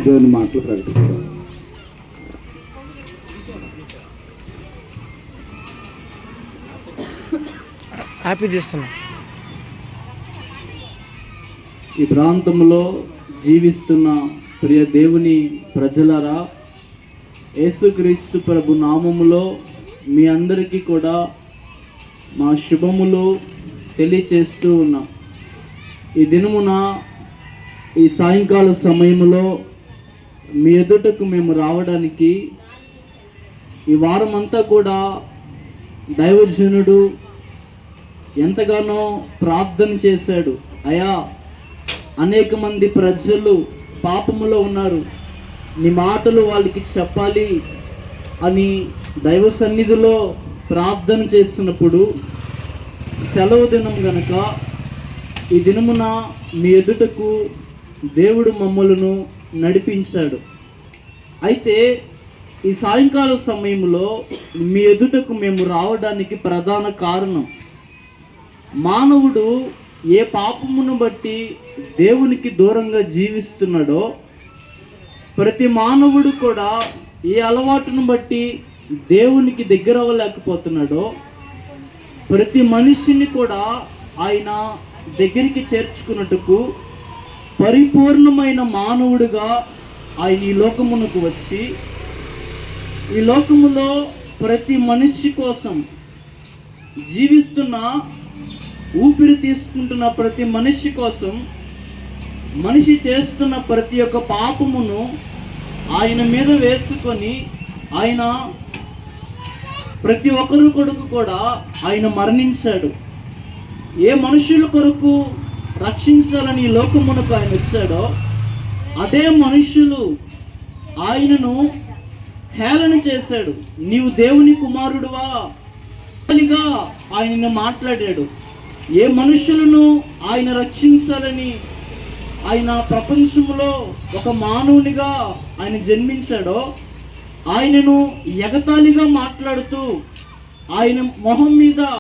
దేవుని మాటలు ప్రకటిస్తాం. హ్యాపీ తీస్తున్నా. ఈ ప్రాంతంలో జీవిస్తున్న ప్రియ దేవుని ప్రజలారా, యేసుక్రీస్తు ప్రభు నామములో మీ అందరికీ కూడా మా శుభములు తెలియచేస్తూ ఉన్నాం. ఈ దినమున ఈ సాయంకాల సమయంలో మీ ఎదుటకు మేము రావడానికి ఈ వారమంతా కూడా దైవజనుడు ఎంతగానో ప్రార్థన చేశాడు. అయా, అనేక మంది ప్రజలు పాపములో ఉన్నారు, నీ మాటలు వాళ్ళకి చెప్పాలి అని దైవ సన్నిధిలో ప్రార్థన చేస్తున్నప్పుడు సెలవు దినం గనక ఈ దినమున మీ ఎదుటకు దేవుడు మమ్మలను నడిపించాడు. అయితే ఈ సాయంకాల సమయంలో మీ ఎదుటకు మేము రావడానికి ప్రధాన కారణం, మానవుడు ఏ పాపమును బట్టి దేవునికి దూరంగా జీవిస్తున్నాడో, ప్రతి మానవుడు కూడా ఏ అలవాటును బట్టి దేవునికి దగ్గర అవ్వలేకపోతున్నాడో, ప్రతి మనిషిని కూడా ఆయన దగ్గరికి చేర్చుకున్నట్టుకు పరిపూర్ణమైన మానవుడిగా ఆయన ఈ లోకమునకు వచ్చి, ఈ లోకములో ప్రతి మనిషి కోసం జీవిస్తున్న, ఊపిరి తీసుకుంటున్న ప్రతి మనిషి కోసం, మనిషి చేస్తున్న ప్రతి ఒక్క పాపమును ఆయన మీద వేసుకొని ఆయన ప్రతి ఒక్కరి కొరకు కూడా ఆయన మరణించాడు. ఏ మనుషుల కొరకు రక్షించాలని ఈ లోకమునకు ఆయన వచ్చాడో, అదే మనుషులు ఆయనను హేళన చేశాడు. నీవు దేవుని కుమారుడువా గా ఆయనను మాట్లాడాడు. ఏ మనుషులను ఆయన రక్షించాలని ఆయన ప్రపంచంలో ఒక మానవునిగా ఆయన జన్మించాడో, ఆయనను ఎగతాళిగా మాట్లాడుతూ ఆయన మొహం మీద